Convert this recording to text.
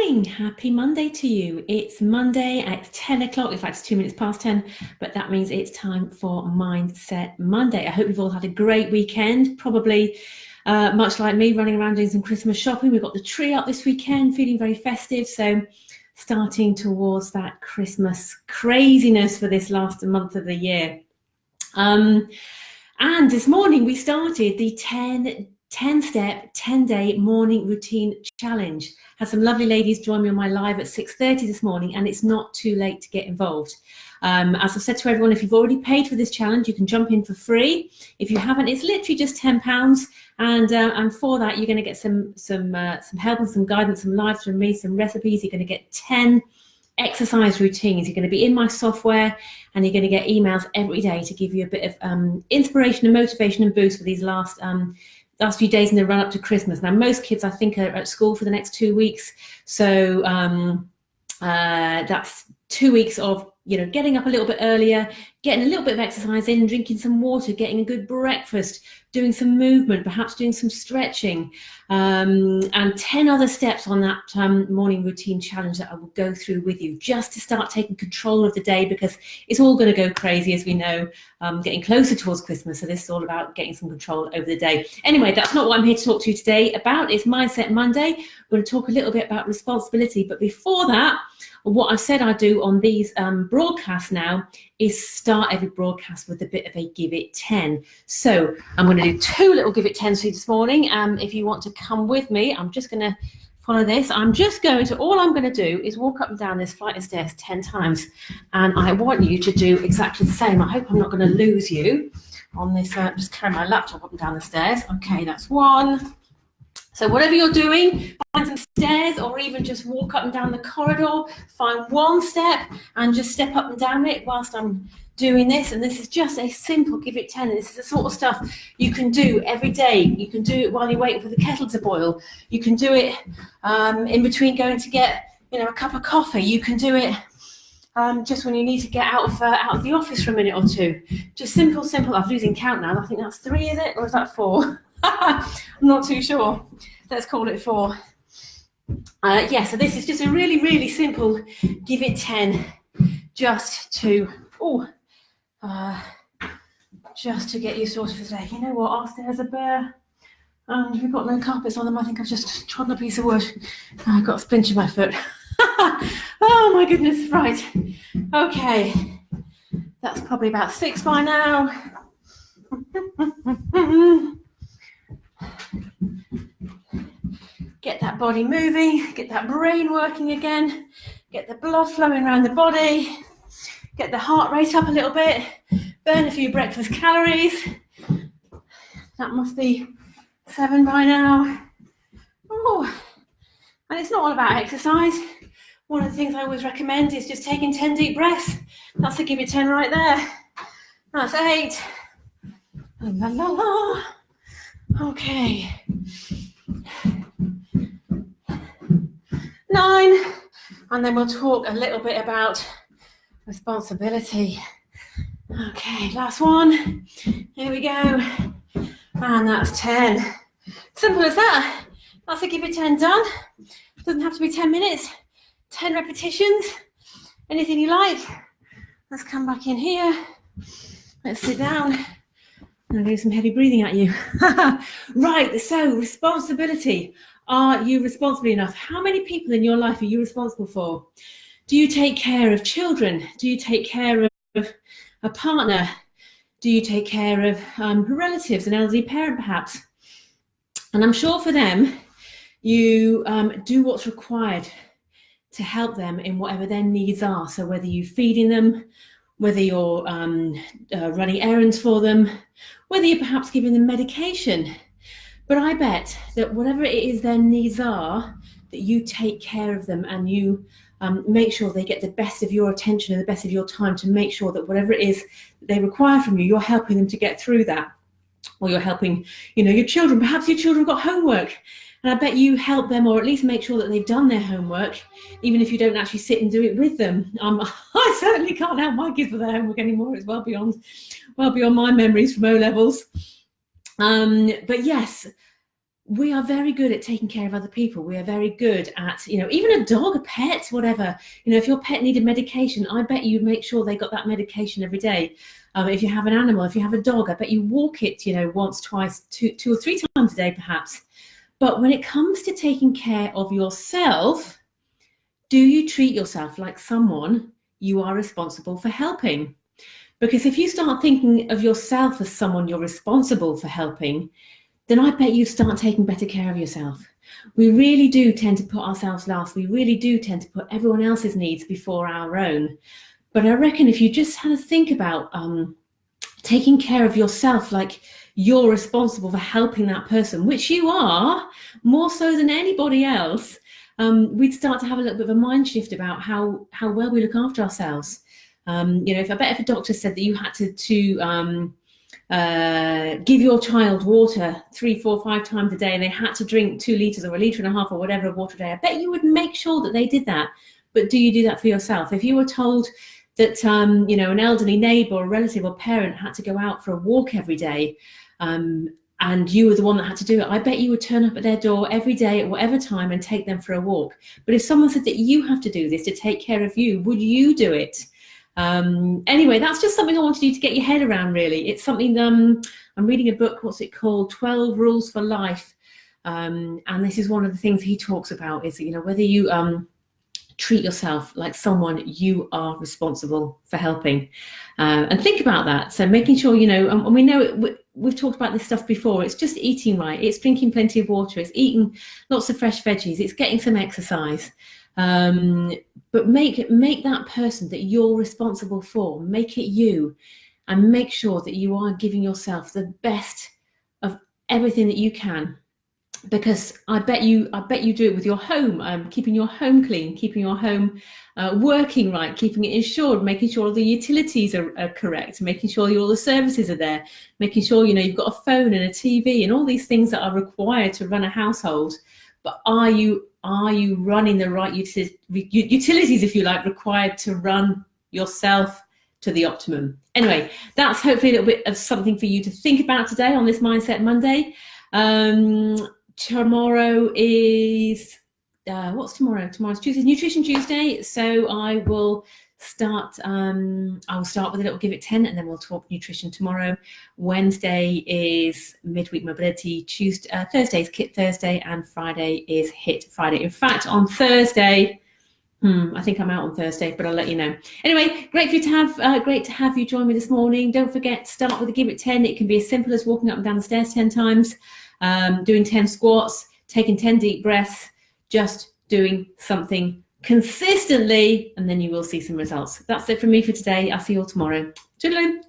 morning, happy Monday to you. It's Monday at 10 o'clock, in fact it's 2 minutes past 10, but that means it's time for Mindset Monday. I hope you've all had a great weekend, probably much like me, running around doing some Christmas shopping. We've got the tree up this weekend, feeling very festive, so starting towards that Christmas craziness for this last month of the year. And this morning we started the 10-step, 10-day morning routine challenge. Had some lovely ladies join me on my live at 6:30 this morning, and it's not too late to get involved. As I've said to everyone, if you've already paid for this challenge, you can jump in for free. If you haven't, it's literally just £10, and for that you're going to get some help and some guidance, some lives from me, some recipes. You're going to get 10 exercise routines. You're going to be in my software, and you're going to get emails every day to give you a bit of inspiration and motivation and boost for these last few days in the run up to Christmas. Now, most kids, I think, are at school for the next 2 weeks. So that's 2 weeks of, getting up a little bit earlier, getting a little bit of exercise in, drinking some water, getting a good breakfast, doing some movement, perhaps doing some stretching, and 10 other steps on that morning routine challenge that I will go through with you, just to start taking control of the day, because it's all going to go crazy, as we know, getting closer towards Christmas. So this is all about getting some control over the day. Anyway, that's not what I'm here to talk to you today about. It's Mindset Monday. We're going to talk a little bit about responsibility. But before that, what I've said I do on these broadcasts now is start every broadcast with a bit of a Giveit10. So I'm going to do 2 little Giveit10s for you this morning. If you want to come with me, I'm just going to follow this. All I'm going to do is walk up and down this flight of stairs 10 times. And I want you to do exactly the same. I hope I'm not going to lose you on this. Just carry my laptop up and down the stairs. Okay, that's 1. So whatever you're doing, find some stairs, or even just walk up and down the corridor, find 1 step and just step up and down it whilst I'm doing this. And this is just a simple Giveit10. This is the sort of stuff you can do every day. You can do it while you're waiting for the kettle to boil. You can do it in between going to get a cup of coffee. You can do it just when you need to get out of the office for a minute or 2. Just simple. I'm losing count now. I think that's 3, is it? Or is that 4? I'm not too sure. Let's call it 4. So this is just a really, really simple Giveit10, just to get you sorted for today. You know what? Our stairs are bare, and we've got no carpets on them. I think I've just trodden a piece of wood. I've got a splinters in my foot. Oh my goodness! Right. Okay. That's probably about 6 by now. Get that body moving, get that brain working again, get the blood flowing around the body, get the heart rate up a little bit, burn a few breakfast calories. That must be 7 by now. Oh, and it's not all about exercise. One of the things I always recommend is just taking 10 deep breaths. That's a Giveit10 right there. That's 8. La la la. Okay. 9, and then we'll talk a little bit about responsibility. Okay, last 1. Here we go. And that's 10. Simple as that. That's a Giveit10 done. Doesn't have to be 10 minutes. 10 repetitions. Anything you like. Let's come back in here. Let's sit down. I'm going to do some heavy breathing at you. Right, so responsibility. Are you responsible enough? How many people in your life are you responsible for? Do you take care of children? Do you take care of a partner? Do you take care of relatives, an elderly parent perhaps? And I'm sure for them, you do what's required to help them in whatever their needs are. So whether you're feeding them, whether you're running errands for them, whether you're perhaps giving them medication. But I bet that whatever it is their needs are, that you take care of them, and you make sure they get the best of your attention and the best of your time to make sure that whatever it is they require from you, you're helping them to get through that. Or you're helping, your children. Perhaps your children have got homework, and I bet you help them, or at least make sure that they've done their homework, even if you don't actually sit and do it with them. I certainly can't help my kids with their homework anymore. It's well beyond my memories from O-levels. But yes, we are very good at taking care of other people. We are very good at, even a dog, a pet, whatever. If your pet needed medication, I bet you make sure they got that medication every day. If you have an animal, if you have a dog, I bet you walk it, once, twice, two or three times a day, perhaps. But when it comes to taking care of yourself, do you treat yourself like someone you are responsible for helping? Because if you start thinking of yourself as someone you're responsible for helping, then I bet you start taking better care of yourself. We really do tend to put ourselves last. We really do tend to put everyone else's needs before our own. But I reckon if you just had to think about taking care of yourself like you're responsible for helping that person, which you are, more so than anybody else, we'd start to have a little bit of a mind shift about how well we look after ourselves. If a doctor said that you had to give your child water 3, 4, 5 times a day, and they had to drink 2 litres or 1.5 litres or whatever of water a day, I bet you would make sure that they did that. But do you do that for yourself? If you were told that an elderly neighbour or relative or parent had to go out for a walk every day, and you were the one that had to do it, I bet you would turn up at their door every day at whatever time and take them for a walk. But if someone said that you have to do this to take care of you, would you do it? Anyway, that's just something I wanted you to get your head around, really. It's something, I'm reading a book, what's it called? 12 Rules for Life. And this is one of the things he talks about is, whether you treat yourself like someone you are responsible for helping. And think about that. So making sure, and we know we've talked about this stuff before, it's just eating right, it's drinking plenty of water, it's eating lots of fresh veggies, it's getting some exercise. But make that person that you're responsible for, make it you, and make sure that you are giving yourself the best of everything that you can. Because I bet you do it with your home, keeping your home clean, keeping your home working right, keeping it insured, making sure all the utilities are correct, making sure all the services are there, making sure you've got a phone and a TV and all these things that are required to run a household. But are you running the right utilities, if you like, required to run yourself to the optimum? Anyway, that's hopefully a little bit of something for you to think about today on this Mindset Monday. Tomorrow is what's tomorrow? Tomorrow's Tuesday, Nutrition Tuesday. So I will start with a little Giveit10, and then we'll talk nutrition tomorrow. Wednesday is midweek mobility. Thursday is Kit Thursday, and Friday is Hit Friday. In fact, on Thursday, I think I'm out on Thursday, but I'll let you know. Anyway, great to have you join me this morning. Don't forget to start with a Giveit10. It can be as simple as walking up and down the stairs 10 times, doing 10 squats, taking 10 deep breaths, just doing something consistently, and then you will see some results. That's it from me for today. I'll see you all tomorrow. Toodaloo.